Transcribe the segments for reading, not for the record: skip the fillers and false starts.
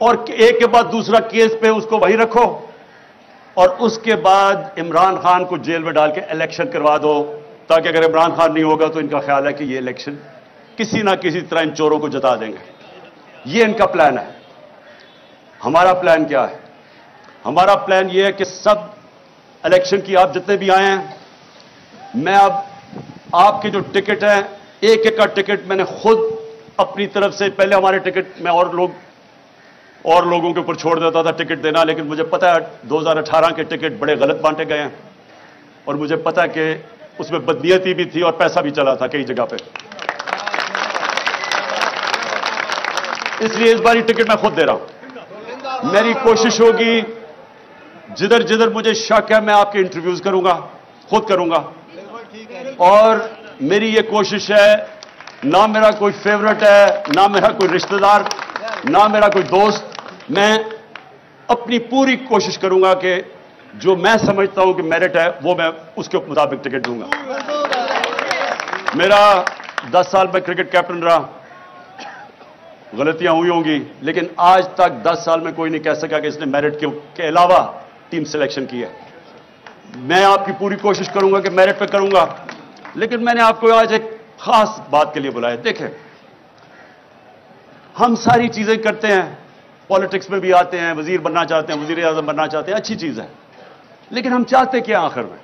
اور ایک کے بعد دوسرا کیس پہ اس کو وہیں رکھو اور اس کے بعد عمران خان کو جیل میں ڈال کے الیکشن کروا دو تاکہ اگر عمران خان نہیں ہوگا تو ان کا خیال ہے کہ یہ الیکشن کسی نہ کسی طرح ان چوروں کو جتا دیں گے. یہ ان کا پلان ہے. ہمارا پلان کیا ہے؟ ہمارا پلان یہ ہے کہ سب الیکشن کی آپ جتنے بھی آئے ہیں، میں اب آپ کے جو ٹکٹ ہیں ایک ایک کا ٹکٹ میں نے خود اپنی طرف سے، پہلے ہمارے ٹکٹ میں اور لوگوں کے اوپر چھوڑ دیتا تھا ٹکٹ دینا، لیکن مجھے پتا ہے 2018 کے ٹکٹ بڑے غلط بانٹے گئے ہیں اور مجھے پتا ہے کہ اس میں بدنیتی بھی تھی اور پیسہ بھی چلا تھا کئی جگہ پہ. اس لیے اس باری ٹکٹ میں خود دے رہا ہوں. میری کوشش ہوگی جدھر جدھر مجھے شک ہے میں آپ کے انٹرویوز کروں گا، خود کروں گا. اور میری یہ کوشش ہے، نہ میرا کوئی فیورٹ ہے، نہ میرا کوئی رشتہ دار، نہ میرا کوئی دوست، میں اپنی پوری کوشش کروں گا کہ جو میں سمجھتا ہوں کہ میرٹ ہے وہ میں اس کے مطابق ٹکٹ دوں گا. میرا 10 سال میں کرکٹ کیپٹن رہا، غلطیاں ہوئی ہوں گی، لیکن آج تک 10 سال میں کوئی نہیں کہہ سکا کہ اس نے میرٹ کے علاوہ ٹیم سلیکشن کی ہے. میں آپ کی پوری کوشش کروں گا کہ میرٹ پہ کروں گا، لیکن میں نے آپ کو آج ایک خاص بات کے لیے بلایا. دیکھیں، ہم ساری چیزیں کرتے ہیں، پالیٹکس میں بھی آتے ہیں، وزیر بننا چاہتے ہیں، وزیر اعظم بننا چاہتے ہیں، اچھی چیز ہے، لیکن ہم چاہتے کیا آخر میں؟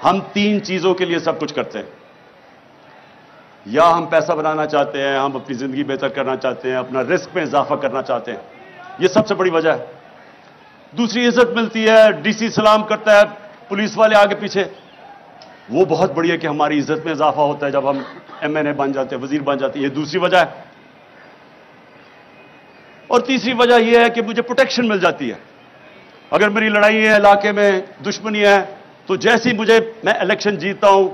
ہم 3 چیزوں کے لیے سب کچھ کرتے ہیں. یا ہم پیسہ بنانا چاہتے ہیں، ہم اپنی زندگی بہتر کرنا چاہتے ہیں، اپنا رزق میں اضافہ کرنا چاہتے ہیں، یہ سب سے بڑی وجہ ہے. دوسری عزت ملتی ہے، ڈی سی سلام کرتا ہے، پولیس والے آگے پیچھے، وہ بہت بڑی ہے کہ ہماری عزت میں اضافہ ہوتا ہے جب ہم MNA بن جاتے ہیں، وزیر بن جاتے ہیں، یہ دوسری وجہ ہے. اور تیسری وجہ یہ ہے کہ مجھے پروٹیکشن مل جاتی ہے. اگر میری لڑائی ہے، علاقے میں دشمنی ہے، تو جیسی میں الیکشن جیتتا ہوں،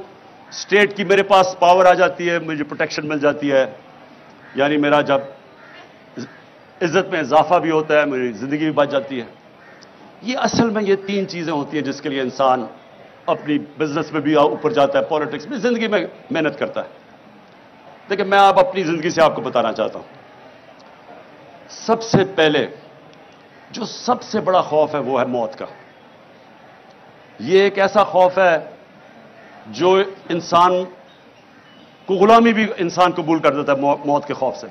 اسٹیٹ کی میرے پاس پاور آ جاتی ہے، مجھے پروٹیکشن مل جاتی ہے. یعنی میرا جب عزت میں اضافہ بھی ہوتا ہے، میری زندگی بھی بچ جاتی ہے. یہ اصل میں یہ 3 چیزیں ہوتی ہیں جس کے لیے انسان اپنی بزنس میں بھی اوپر جاتا ہے، پالیٹکس میں، زندگی میں محنت کرتا ہے. دیکھیں، میں آپ اپنی زندگی سے آپ کو بتانا چاہتا ہوں. سب سے پہلے جو سب سے بڑا خوف ہے وہ ہے موت کا. یہ ایک ایسا خوف ہے جو انسان کو غلامی بھی انسان قبول کر دیتا ہے موت کے خوف سے.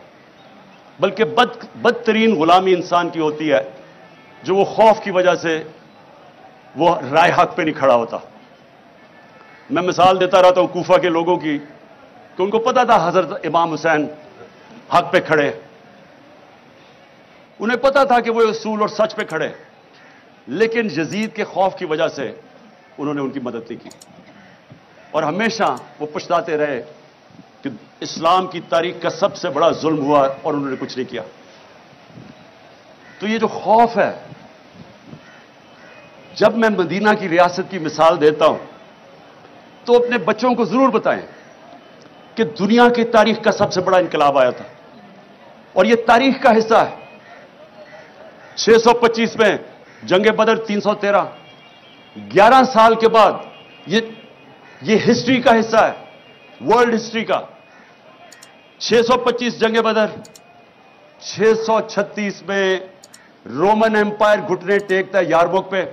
بلکہ بدترین غلامی انسان کی ہوتی ہے جو وہ خوف کی وجہ سے وہ رائے حق پہ نہیں کھڑا ہوتا. میں مثال دیتا رہتا ہوں کوفہ کے لوگوں کی کہ ان کو پتا تھا حضرت امام حسین حق پہ کھڑے، انہیں پتا تھا کہ وہ اصول اور سچ پہ کھڑے، لیکن یزید کے خوف کی وجہ سے انہوں نے ان کی مدد نہیں کی اور ہمیشہ وہ پچھتاتے رہے کہ اسلام کی تاریخ کا سب سے بڑا ظلم ہوا اور انہوں نے کچھ نہیں کیا. تو یہ جو خوف ہے، جب میں مدینہ کی ریاست کی مثال دیتا ہوں تو اپنے بچوں کو ضرور بتائیں کہ دنیا کی تاریخ کا سب سے بڑا انقلاب آیا تھا اور یہ تاریخ کا حصہ ہے. 625 میں جنگ بدر، 313، 11 سال کے بعد یہ ہسٹری کا حصہ ہے، ورلڈ ہسٹری کا. 625 جنگ بدر، 636 میں رومن امپائر گھٹنے ٹیکتا ہے یارموک پہ،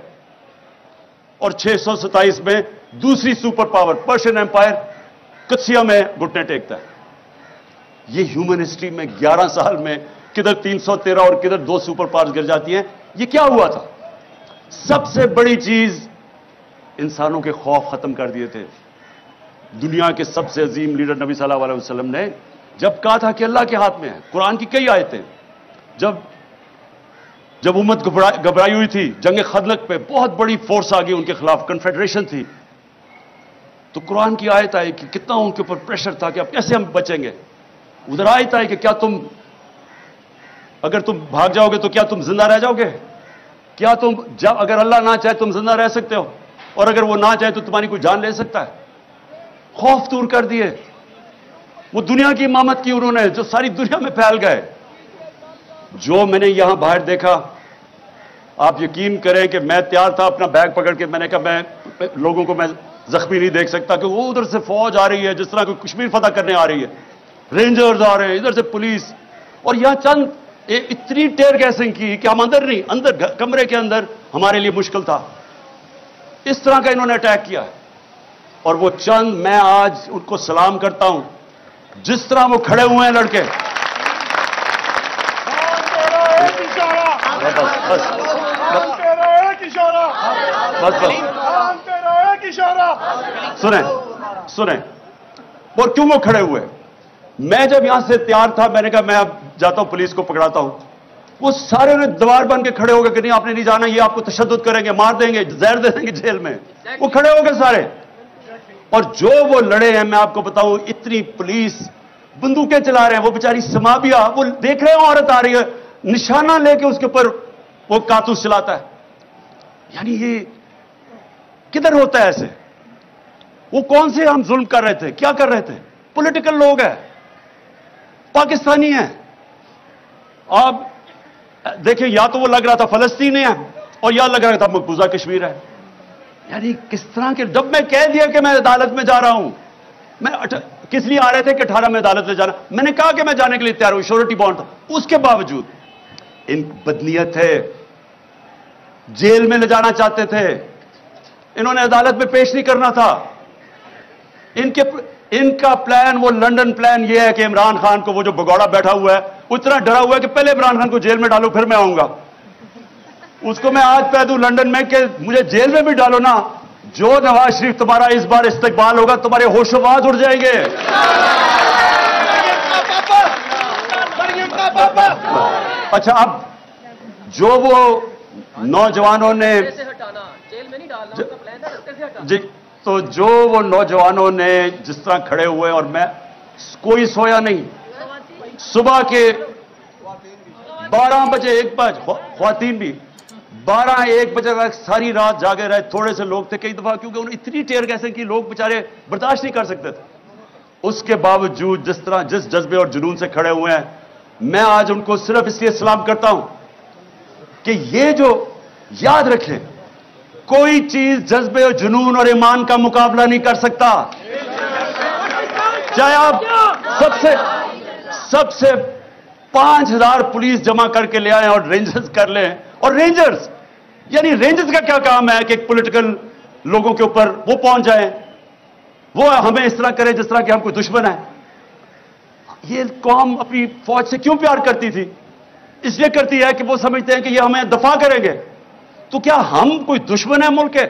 اور 627 میں دوسری super power Persian empire Qadisiyyah میں گھٹنے ٹیکتا ہے. یہ ہیومن ہسٹری میں 11 سال میں کدھر 313 اور کدھر 2 سپر پاورز گر جاتی ہیں. یہ کیا ہوا تھا؟ سب سے بڑی چیز انسانوں کے خوف ختم کر دیے تھے. دنیا کے سب سے عظیم لیڈر نبی صلی اللہ علیہ وسلم نے جب کہا تھا کہ اللہ کے ہاتھ میں ہے، قرآن کی کئی آیتیں، جب امت گھبرائی ہوئی تھی جنگ خندق پہ، بہت بڑی فورس آ گئی ان کے خلاف، کنفیڈریشن تھی، تو قرآن کی آیت آئی کہ کتنا ان کے اوپر پریشر تھا کہ اب کیسے ہم بچیں گے. ادھر آیت آئی کہ کیا اگر تم بھاگ جاؤ گے تو کیا تم زندہ رہ جاؤ گے؟ کیا اگر اللہ نہ چاہے تم زندہ رہ سکتے ہو، اور اگر وہ نہ چاہے تو تمہاری کوئی جان لے سکتا ہے؟ خوف دور کر دیے. وہ دنیا کی امامت کی انہوں نے جو ساری دنیا میں پھیل گئے. جو میں نے یہاں باہر دیکھا، آپ یقین کریں کہ میں تیار تھا اپنا بیگ پکڑ کے، میں نے کہا میں لوگوں کو میں زخمی نہیں دیکھ سکتا کہ وہ ادھر سے فوج آ رہی ہے جس طرح کوئی کشمیر فتح کرنے آ رہی ہے، رینجرز آ رہے ہیں، ادھر سے پولیس، اور یہاں چند اتنی ٹیئر گیسنگ کی کہ ہم اندر نہیں، اندر کمرے کے اندر ہمارے لیے مشکل تھا. اس طرح کا انہوں نے اٹیک کیا. اور وہ چند، میں آج ان کو سلام کرتا ہوں جس طرح وہ کھڑے ہوئے ہیں لڑکے. سنیں اور کیوں وہ کھڑے ہوئے. میں جب یہاں سے تیار تھا میں نے کہا میں اب جاتا ہوں پولیس کو پکڑاتا ہوں. وہ سارے انہیں دیوار بن کے کھڑے ہو گئے کہ نہیں آپ نے نہیں جانا، یہ آپ کو تشدد کریں گے، مار دیں گے، زہر دے دیں گے جیل میں. وہ کھڑے ہو گئے سارے. اور جو وہ لڑے ہیں میں آپ کو بتاؤں، اتنی پولیس بندوقیں چلا رہے ہیں. وہ بیچاری سمابیا، وہ دیکھ رہے ہیں عورت آ رہی ہے، نشانہ لے کے اس کے اوپر وہ کارتوس چلاتا ہے. یعنی یہ کدھر ہوتا ہے ایسے؟ وہ کون سے ہم ظلم کر رہے تھے، کیا کر رہے تھے؟ پولیٹیکل لوگ ہیں، پاکستانی ہیں. آپ دیکھیں، یا تو وہ لگ رہا تھا فلسطینی ہے اور یا لگ رہا تھا مقبوضہ کشمیر ہے. یعنی کس طرح کے، جب میں کہہ دیا کہ میں عدالت میں جا رہا ہوں، میں کس لیے آ رہے تھے کہ 18 میں عدالت میں جانا، میں نے کہا کہ میں جانے کے لیے تیار ہوں، شیورٹی بانڈ تھا. اس کے باوجود ان بدنیت ہے، جیل میں لے جانا چاہتے تھے. انہوں نے عدالت میں پیش نہیں کرنا تھا. ان کا پلان، وہ لنڈن پلان یہ ہے کہ عمران خان کو، وہ جو بگوڑا بیٹھا ہوا ہے اتنا ڈرا ہوا ہے کہ پہلے عمران خان کو جیل میں ڈالو پھر میں آؤں گا. اس کو میں آج کہہ دوں لنڈن میں کہ مجھے جیل میں بھی ڈالو نا، جو نواز شریف تمہارا اس بار استقبال ہوگا تمہارے ہوش و باز اڑ جائیں گے. اچھا، اب جو وہ نوجوانوں نے جی، تو جو وہ نوجوانوں نے جس طرح کھڑے ہوئے، اور میں کوئی سویا نہیں، صبح کے 12 بجے 1 بجے، خواتین بھی 12-1 بجے تک ساری رات جاگے رہے. تھوڑے سے لوگ تھے کئی دفعہ، کیونکہ انہوں نے اتنی ٹیئر گیسنگ کی لوگ بیچارے برداشت نہیں کر سکتے تھے. اس کے باوجود جس جذبے اور جنون سے کھڑے ہوئے ہیں، میں آج ان کو صرف اس لیے سلام کرتا ہوں کہ یہ جو یاد رکھیں، کوئی چیز جذبے اور جنون اور ایمان کا مقابلہ نہیں کر سکتا. چاہے آپ سب سے 5000 پولیس جمع کر کے لے آئیں اور رینجرز کر لیں. اور رینجرز، یعنی رینجرز کا کیا کام ہے کہ ایک پولیٹیکل لوگوں کے اوپر وہ پہنچ جائیں، وہ ہمیں اس طرح کرے جس طرح کہ ہم کوئی دشمن ہے. یہ قوم اپنی فوج سے کیوں پیار کرتی تھی؟ اس لیے کرتی ہے کہ وہ سمجھتے ہیں کہ یہ ہمیں دفاع کریں گے. تو کیا ہم کوئی دشمن ہیں ملک کے؟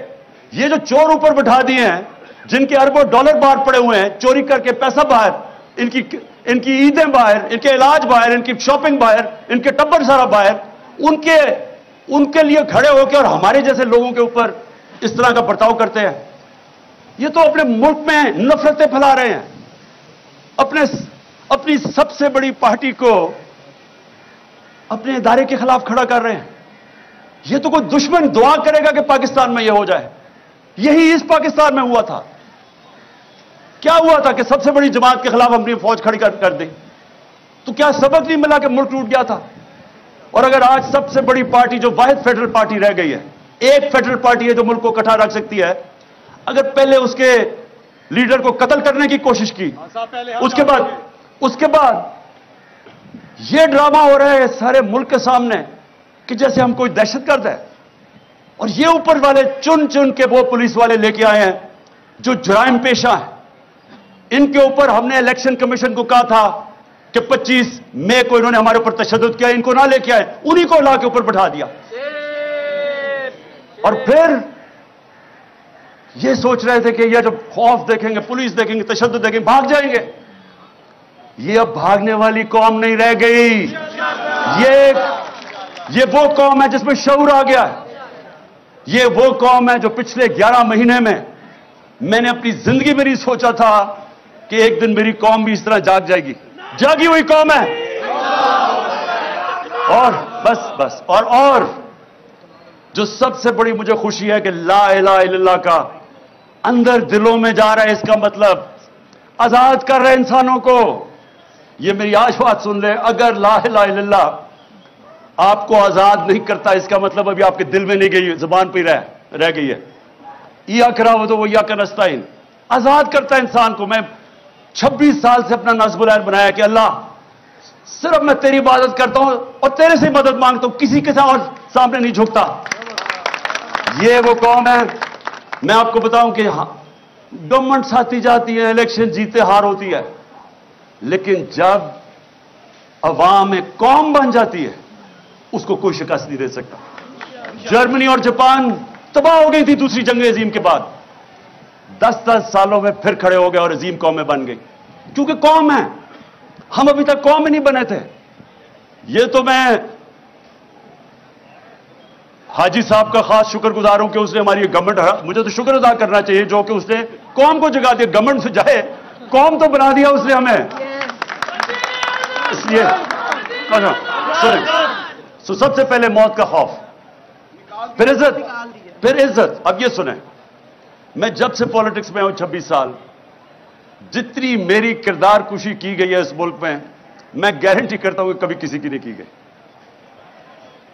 یہ جو چور اوپر بٹھا دیے ہیں، جن کے اربوں ڈالر باہر پڑے ہوئے ہیں، چوری کر کے پیسہ باہر، ان کی عیدیں باہر، ان کے علاج باہر، ان کی شاپنگ باہر، ان کے ٹبر سارا باہر، ان کے لیے کھڑے ہو کے اور ہمارے جیسے لوگوں کے اوپر اس طرح کا برتاؤ کرتے ہیں. یہ تو اپنے ملک میں نفرتیں پھیلا رہے ہیں، اپنی سب سے بڑی پارٹی کو اپنے ادارے کے خلاف کھڑا کر رہے ہیں. یہ تو کوئی دشمن دعا کرے گا کہ پاکستان میں یہ ہو جائے. یہی اس پاکستان میں ہوا تھا. کیا ہوا تھا کہ سب سے بڑی جماعت کے خلاف اپنی فوج کھڑی کر دی. تو کیا سبق نہیں ملا کہ ملک ٹوٹ گیا تھا؟ اور اگر آج سب سے بڑی پارٹی جو واحد فیڈرل پارٹی رہ گئی ہے، ایک فیڈرل پارٹی ہے جو ملک کو اکٹھا رکھ سکتی ہے، اگر پہلے اس کے لیڈر کو قتل کرنے کی کوشش کی، اس کے بعد یہ ڈرامہ ہو رہا ہے سارے ملک کے سامنے کہ جیسے ہم کوئی دہشت گرد ہے، اور یہ اوپر والے چن کے وہ پولیس والے لے کے آئے ہیں جو جرائم پیشہ ہیں. ان کے اوپر ہم نے الیکشن کمیشن کو کہا تھا کہ 25 مئی کو انہوں نے ہمارے اوپر تشدد کیا، ان کو نہ لے کے آئے، انہی کو لا کے اوپر بٹھا دیا. اور پھر یہ سوچ رہے تھے کہ یہ جب خوف دیکھیں گے، پولیس دیکھیں گے، تشدد دیکھیں گے، بھاگ جائیں گے. یہ اب بھاگنے والی قوم نہیں رہ گئی. یہ وہ قوم ہے جس میں شعور آ گیا ہے. یہ وہ قوم ہے جو پچھلے 11 مہینے میں نے اپنی زندگی میں نہیں سوچا تھا کہ ایک دن میری قوم بھی اس طرح جاگ جائے گی. جاگی ہوئی قوم ہے. اور بس اور جو سب سے بڑی مجھے خوشی ہے کہ لا الہ الا اللہ کا اندر دلوں میں جا رہا ہے. اس کا مطلب آزاد کر رہے انسانوں کو. یہ میری آج بات سن لیں، اگر لا الہ الا اللہ آپ کو آزاد نہیں کرتا، اس کا مطلب ابھی آپ کے دل میں نہیں گئی، زبان پہ رہ گئی ہے. ایاک نعبد و ایاک نستعین آزاد کرتا ہے انسان کو. میں 26 سال سے اپنا نصب العین بنایا کہ اللہ صرف میں تیری عبادت کرتا ہوں اور تیرے سے مدد مانگتا ہوں, کسی کے اور سامنے نہیں جھکتا. یہ وہ قوم ہے. میں آپ کو بتاؤں کہ گورنمنٹ آتی جاتی ہے, الیکشن جیتے ہار ہوتی ہے, لیکن جب عوام ایک قوم بن جاتی ہے اس کو کوئی شکست نہیں دے سکتا. جرمنی اور جاپان تباہ ہو گئی تھی دوسری جنگ عظیم کے بعد, 10 سالوں میں پھر کھڑے ہو گئے اور عظیم قومیں بن گئی, کیونکہ قوم ہے. ہم ابھی تک قوم نہیں بنے تھے. یہ تو میں حاجی صاحب کا خاص شکر گزار ہوں کہ اس نے ہماری گورنمنٹ, مجھے تو شکر ادا کرنا چاہیے جو کہ اس نے قوم کو جگا دیا. گورنمنٹ سے جائے, قوم تو بنا دیا اس نے ہمیں. اس لیے سب سے پہلے موت کا خوف, پھر عزت, پھر عزت. اب یہ سنیں, میں جب سے پالیٹکس میں ہوں 26 سال, جتنی میری کردار کشی کی گئی ہے اس ملک میں گارنٹی کرتا ہوں کہ کبھی کسی کی نہیں کی گئی.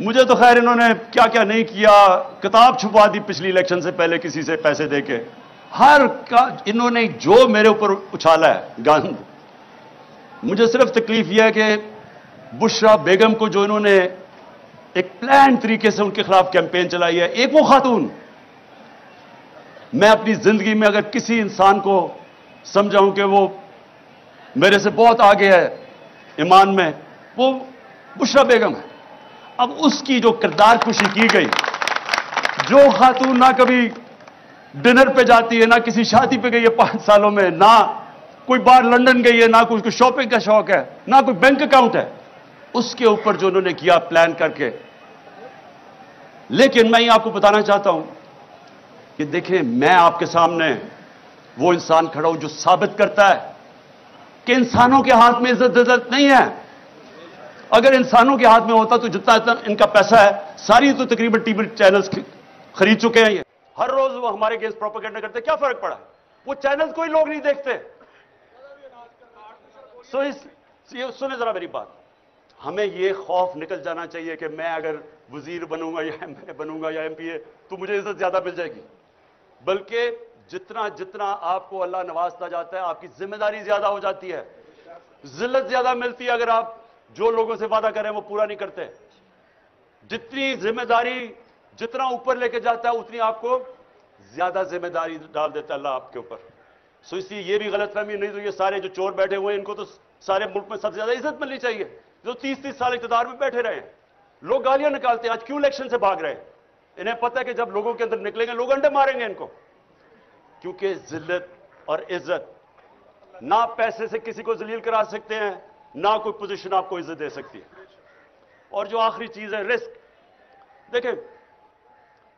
مجھے تو خیر انہوں نے کیا کیا نہیں کیا, کتاب چھپا دی پچھلی الیکشن سے پہلے کسی سے پیسے دے کے, انہوں نے جو میرے اوپر اچھالا ہے گند. مجھے صرف تکلیف یہ ہے کہ بشرا بیگم کو جو انہوں نے ایک پلان طریقے سے ان کے خلاف کیمپین چلائی ہے, ایک وہ خاتون. میں اپنی زندگی میں اگر کسی انسان کو سمجھاؤں کہ وہ میرے سے بہت آگے ہے ایمان میں, وہ بشرا بیگم ہے. اب اس کی جو کردار کشی کی گئی, جو خاتون نہ کبھی ڈنر پہ جاتی ہے, نہ کسی شادی پہ گئی ہے 5 سالوں میں, نہ کوئی بار لندن گئی ہے, نہ کوئی شاپنگ کا شوق ہے, نہ کوئی بینک اکاؤنٹ ہے, اس کے اوپر جو انہوں نے کیا پلان کر کے. لیکن میں یہ آپ کو بتانا چاہتا ہوں کہ دیکھیں, میں آپ کے سامنے وہ انسان کھڑا ہوں جو ثابت کرتا ہے کہ انسانوں کے ہاتھ میں عزت نہیں ہے. اگر انسانوں کے ہاتھ میں ہوتا تو جتنا ان کا پیسہ ہے ساری تو تقریباً ٹی وی چینلز خرید چکے ہیں. یہ ہر روز وہ ہمارے اگینسٹ پروپیگنڈا کرتے, کیا فرق پڑا؟ وہ چینلز کوئی لوگ نہیں دیکھتے. سنیں ذرا میری بات, ہمیں یہ خوف نکل جانا چاہیے کہ میں اگر وزیر بنوں گا یا ایم اے بنوں گا یا ایم پی اے تو مجھے عزت زیادہ مل جائے گی. بلکہ جتنا آپ کو اللہ نوازتا جاتا ہے آپ کی ذمہ داری زیادہ ہو جاتی ہے, ذلت زیادہ ملتی ہے اگر آپ جو لوگوں سے وعدہ کریں وہ پورا نہیں کرتے. جتنی ذمہ داری جتنا اوپر لے کے جاتا ہے اتنی آپ کو زیادہ ذمہ داری ڈال دیتا ہے اللہ آپ کے اوپر. سو اس لیے یہ بھی غلط فہمی نہیں تو یہ سارے جو چور بیٹھے ہوئے ہیں ان کو تو سارے ملک میں سب سے زیادہ عزت ملنی چاہیے, جو 30 سال اقتدار میں بیٹھے رہے ہیں. لوگ گالیاں نکالتے ہیں, آج کیوں الیکشن سے بھاگ رہے ہیں؟ انہیں پتہ ہے کہ جب لوگوں کے اندر نکلیں گے لوگ انڈے ماریں گے ان کو. کیونکہ ذلت اور عزت نہ پیسے سے کسی کو ذلیل کرا سکتے ہیں, نہ کوئی پوزیشن آپ کو عزت دے سکتی ہے. اور جو آخری چیز ہے رسک. دیکھیں,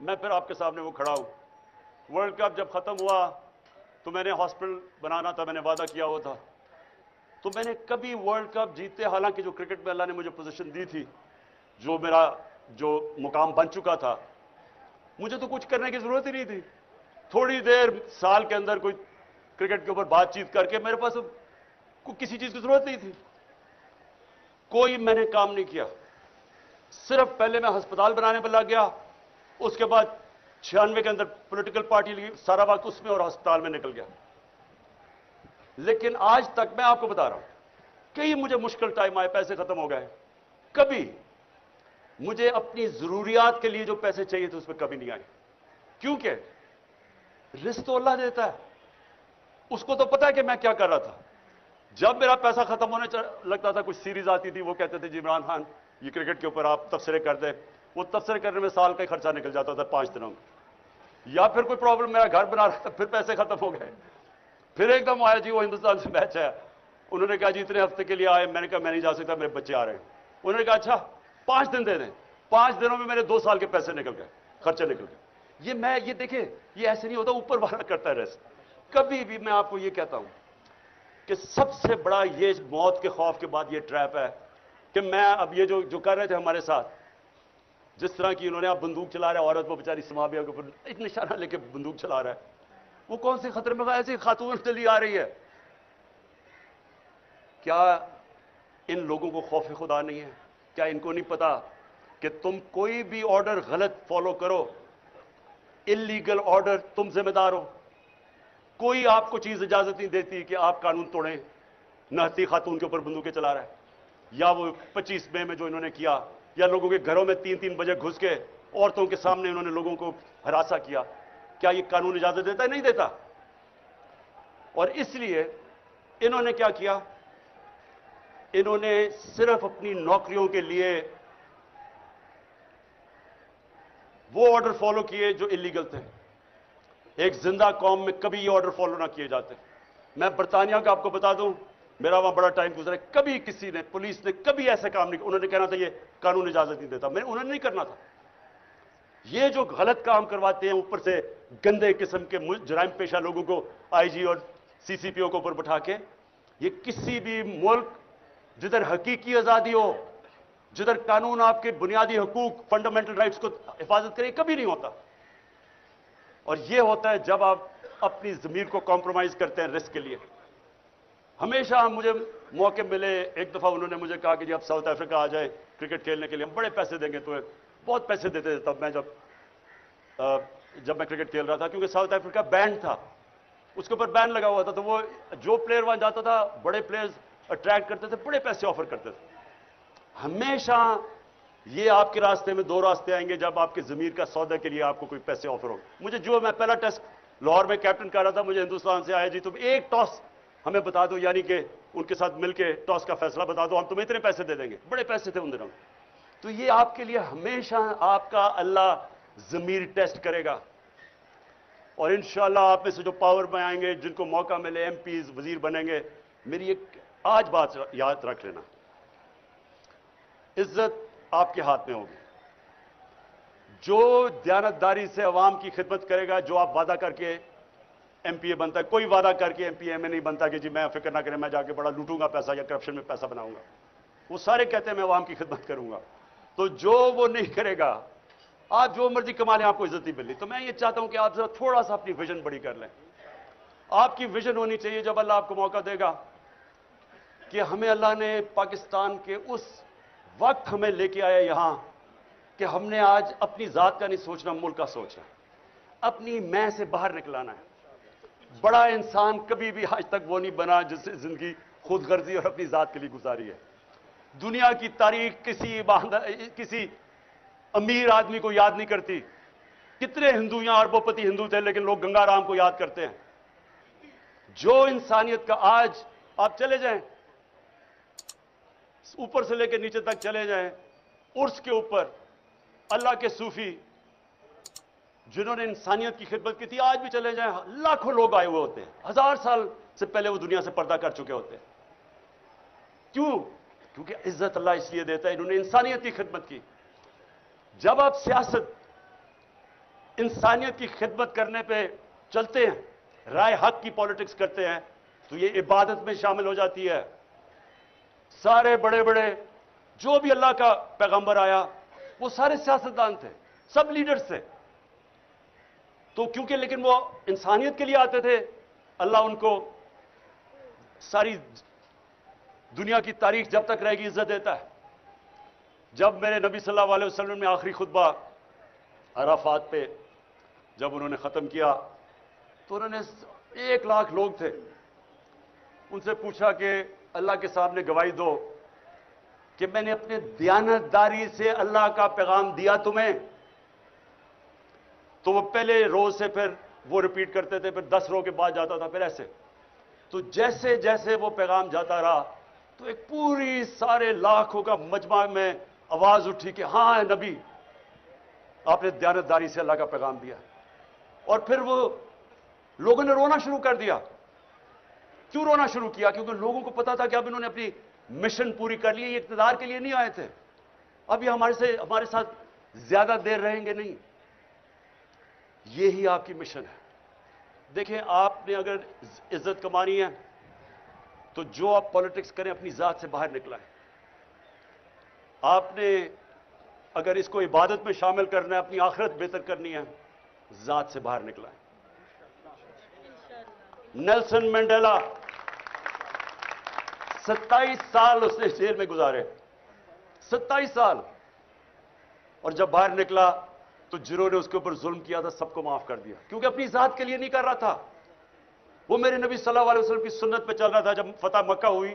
میں پھر آپ کے سامنے وہ کھڑا ہوں. ورلڈ کپ جب ختم ہوا تو میں نے ہاسپٹل بنانا تھا, میں نے وعدہ کیا ہوا تھا. تو میں نے کبھی ورلڈ کپ جیتے, حالانکہ جو کرکٹ میں اللہ نے مجھے پوزیشن دی تھی, جو میرا جو مقام بن چکا تھا, مجھے تو کچھ کرنے کی ضرورت ہی نہیں تھی. تھوڑی دیر سال کے اندر کوئی کرکٹ کے اوپر بات چیت کر کے میرے پاس کسی چیز کی ضرورت نہیں تھی. کوئی میں نے کام نہیں کیا. صرف پہلے میں ہسپتال بنانے پر لگ گیا, اس کے بعد 96 کے اندر پولیٹیکل پارٹی لگی, سارا وقت اس میں اور ہسپتال میں نکل گیا. لیکن آج تک میں آپ کو بتا رہا ہوں کئی مجھے مشکل ٹائم آئے, پیسے ختم ہو گئے, کبھی مجھے اپنی ضروریات کے لیے جو پیسے چاہیے تھے اس میں کبھی نہیں آئے. کیونکہ رزق تو اللہ دیتا ہے, اس کو تو پتا ہے کہ میں کیا کر رہا تھا. جب میرا پیسہ ختم ہونے لگتا تھا, کچھ سیریز آتی تھی, وہ کہتے تھے جی عمران خان یہ کرکٹ کے اوپر آپ تبصرے کر دیں, وہ تبصرے کرنے میں سال کا خرچہ نکل جاتا تھا 5 دنوں میں. یا پھر کوئی پرابلم, میرا گھر بنا رہا تھا, پھر پیسے ختم ہو گئے. پھر ایک دم آیا جی وہ ہندوستان سے میچ ہے, انہوں نے کہا جی اتنے ہفتے کے لیے آئے. میں نے کہا میں نہیں جا سکتا, میرے بچے آ رہے ہیں. انہوں نے کہا اچھا 5 دن دے دیں. 5 دنوں میں میرے 2 سال کے پیسے نکل گئے, خرچے نکل گئے. یہ دیکھیں, یہ ایسے نہیں ہوتا, اوپر والا کرتا ہے رزق. کبھی بھی میں آپ کو یہ کہتا ہوں کہ سب سے بڑا یہ موت کے خوف کے بعد یہ ٹریپ ہے کہ میں اب یہ جو کر رہے تھے ہمارے ساتھ, جس طرح کی انہوں نے اب بندوق چلا رہا ہے, عورت وہ بیچاری سمابیہ کے اوپر ایک نشانہ لے کے بندوق چلا رہا ہے, وہ کون سے خطرے میں ایسی خاتون چلی آ رہی ہے. کیا ان لوگوں کو خوف خدا نہیں ہے؟ کیا ان کو نہیں پتا کہ تم کوئی بھی آرڈر غلط فالو کرو, انلیگل آرڈر, تم ذمہ دار ہو. کوئی آپ کو چیز اجازت نہیں دیتی کہ آپ قانون توڑیں. نہتی خاتون کے اوپر بندوقیں چلا رہا ہے. یا وہ 25 مئی میں جو انہوں نے کیا، یا لوگوں کے گھروں میں 3 بجے گھس کے عورتوں کے سامنے انہوں نے لوگوں کو ہراساں کیا، کیا یہ قانون اجازت دیتا ہے؟ نہیں دیتا۔ اور اس لیے انہوں نے کیا کیا؟ انہوں نے صرف اپنی نوکریوں کے لیے وہ آرڈر فالو کیے جو اللیگل تھے۔ ایک زندہ قوم میں کبھی یہ آرڈر فالو نہ کیے جاتے۔ میں برطانیہ کا آپ کو بتا دوں، میرا وہاں بڑا ٹائم گزرا ہے، کبھی کسی نے، پولیس نے کبھی ایسا کام نہیں کیا۔ انہوں نے کہنا تھا یہ قانون اجازت نہیں دیتا، انہوں نے نہیں کرنا تھا۔ یہ جو غلط کام کرواتے ہیں اوپر سے گندے قسم کے جرائم پیشہ لوگوں کو آئی جی اور سی سی پی او کو اوپر بٹھا کے، یہ کسی بھی ملک جدھر حقیقی آزادی ہو، جدھر قانون آپ کے بنیادی حقوق فنڈامنٹل رائٹس کو حفاظت کرے، کبھی نہیں ہوتا۔ اور یہ ہوتا ہے جب آپ اپنی ضمیر کو کمپرومائز کرتے ہیں رسک کے لیے۔ ہمیشہ مجھے موقع ملے، ایک دفعہ انہوں نے مجھے کہا کہ جی آپ ساؤتھ افریقہ آ جائیں کرکٹ کھیلنے کے لیے، ہم بڑے پیسے دیں گے تمہیں۔ بہت پیسے دیتے تھے تب میں جب میں کرکٹ کھیل رہا تھا، کیونکہ ساؤتھ افریقہ بینڈ تھا، اس کے اوپر بین لگا ہوا تھا، تو وہ جو پلیئر وہاں جاتا تھا بڑے پلیئرز اٹریکٹ کرتے تھے، بڑے پیسے آفر کرتے تھے۔ ہمیشہ یہ آپ کے راستے میں دو راستے آئیں گے جب آپ کے ضمیر کا سودا کے لیے آپ کو کوئی پیسے آفر ہو۔ مجھے جو میں پہلا ٹیسٹ لاہور میں کیپٹن کر رہا تھا، مجھے ہندوستان سے آیا جی تم ایک ٹاس ہمیں بتا دو، یعنی کہ ان کے ساتھ مل کے ٹاس کا فیصلہ بتا دو، ہم تمہیں اتنے پیسے دے دیں گے۔ بڑے پیسے تھے ان دنوں۔ تو یہ آپ کے لیے ہمیشہ آپ کا اللہ ضمیر ٹیسٹ کرے گا۔ اور انشاءاللہ آپ میں سے جو پاور میں آئیں گے، جن کو موقع ملے ایم پیز وزیر بنیں گے، میری ایک آج بات یاد رکھ لینا، عزت آپ کے ہاتھ میں ہوگی۔ جو دیانتداری سے عوام کی خدمت کرے گا، جو آپ وعدہ کر کے ایم پی اے بنتا ہے، کوئی وعدہ کر کے ایم پی اے میں نہیں بنتا کہ جی میں فکر نہ کریں میں جا کے بڑا لوٹوں گا پیسہ یا کرپشن میں پیسہ بناؤں گا۔ وہ سارے کہتے ہیں میں عوام کی خدمت کروں گا، تو جو وہ نہیں کرے گا، آپ جو مرضی کما لیں آپ کو عزت نہیں ملنی۔ تو میں یہ چاہتا ہوں کہ آپ ذرا تھوڑا سا اپنی ویژن بڑی کر لیں۔ آپ کی ویژن ہونی چاہیے جب اللہ آپ کو موقع دے گا کہ ہمیں اللہ نے پاکستان کے اس وقت ہمیں لے کے آیا یہاں کہ ہم نے آج اپنی ذات کا نہیں سوچنا، ملک کا سوچنا، اپنی میں سے باہر نکلانا ہے۔ بڑا انسان کبھی بھی آج تک وہ نہیں بنا جس سے زندگی خود غرضی اور اپنی ذات کے لیے گزاری ہے۔ دنیا کی تاریخ کسی امیر آدمی کو یاد نہیں کرتی۔ کتنے ہندو یہاں اربوں پتی ہندو تھے، لیکن لوگ گنگا رام کو یاد کرتے ہیں۔ جو انسانیت کا آج آپ چلے جائیں، اوپر سے لے کے نیچے تک چلے جائیں، عرس کے اوپر اللہ کے صوفی جنہوں نے انسانیت کی خدمت کی تھی، آج بھی چلے جائیں لاکھوں لوگ آئے ہوئے ہوتے ہیں، 1000 سال سے پہلے وہ دنیا سے پردہ کر چکے ہوتے ہیں۔ کیوں؟ کیونکہ عزت اللہ اس لیے دیتا ہے انہوں نے انسانیت کی خدمت کی۔ جب آپ سیاست انسانیت کی خدمت کرنے پہ چلتے ہیں، رائے حق کی پالیٹکس کرتے ہیں، تو یہ عبادت میں شامل ہو جاتی ہے۔ سارے بڑے بڑے جو بھی اللہ کا پیغمبر آیا وہ سارے سیاستدان تھے، سب لیڈرز تھے۔ تو کیونکہ لیکن وہ انسانیت کے لیے آتے تھے، اللہ ان کو ساری دنیا کی تاریخ جب تک رہے گی عزت دیتا ہے۔ جب میرے نبی صلی اللہ علیہ وسلم نے آخری خطبہ عرفات پہ جب انہوں نے ختم کیا، تو انہوں نے 1 لاکھ لوگ تھے، ان سے پوچھا کہ اللہ کے سامنے گواہی دو کہ میں نے اپنے دیانتداری سے اللہ کا پیغام دیا تمہیں۔ تو وہ پہلے روز سے پھر وہ ریپیٹ کرتے تھے، پھر 10 روز کے بعد جاتا تھا، پھر ایسے۔ تو جیسے جیسے وہ پیغام جاتا رہا تو ایک پوری سارے لاکھوں کا مجمع میں آواز اٹھی کہ ہاں نبی، آپ نے دیانتداری سے اللہ کا پیغام دیا۔ اور پھر وہ لوگوں نے رونا شروع کر دیا۔ کیوں رونا شروع کیا؟ کیونکہ لوگوں کو پتا تھا کہ اب انہوں نے اپنی مشن پوری کر لی، یہ اقتدار کے لیے نہیں آئے تھے، اب یہ ہمارے ساتھ زیادہ دیر رہیں گے نہیں۔ یہی آپ کی مشن ہے۔ دیکھیں، آپ نے اگر عزت کمانی ہے تو جو آپ پالیٹکس کریں اپنی ذات سے باہر نکلائیں۔ آپ نے اگر اس کو عبادت میں شامل کرنا ہے، اپنی آخرت بہتر کرنی ہے، ذات سے باہر نکلائیں۔ نیلسن منڈیلا 27 سال اس نے جیل میں گزارے، 27 سال، اور جب باہر نکلا تو جنہوں نے اس کے اوپر ظلم کیا تھا سب کو معاف کر دیا، کیونکہ اپنی ذات کے لیے نہیں کر رہا تھا، وہ میرے نبی صلی اللہ علیہ وسلم کی سنت پہ چل رہا تھا۔ جب فتح مکہ ہوئی،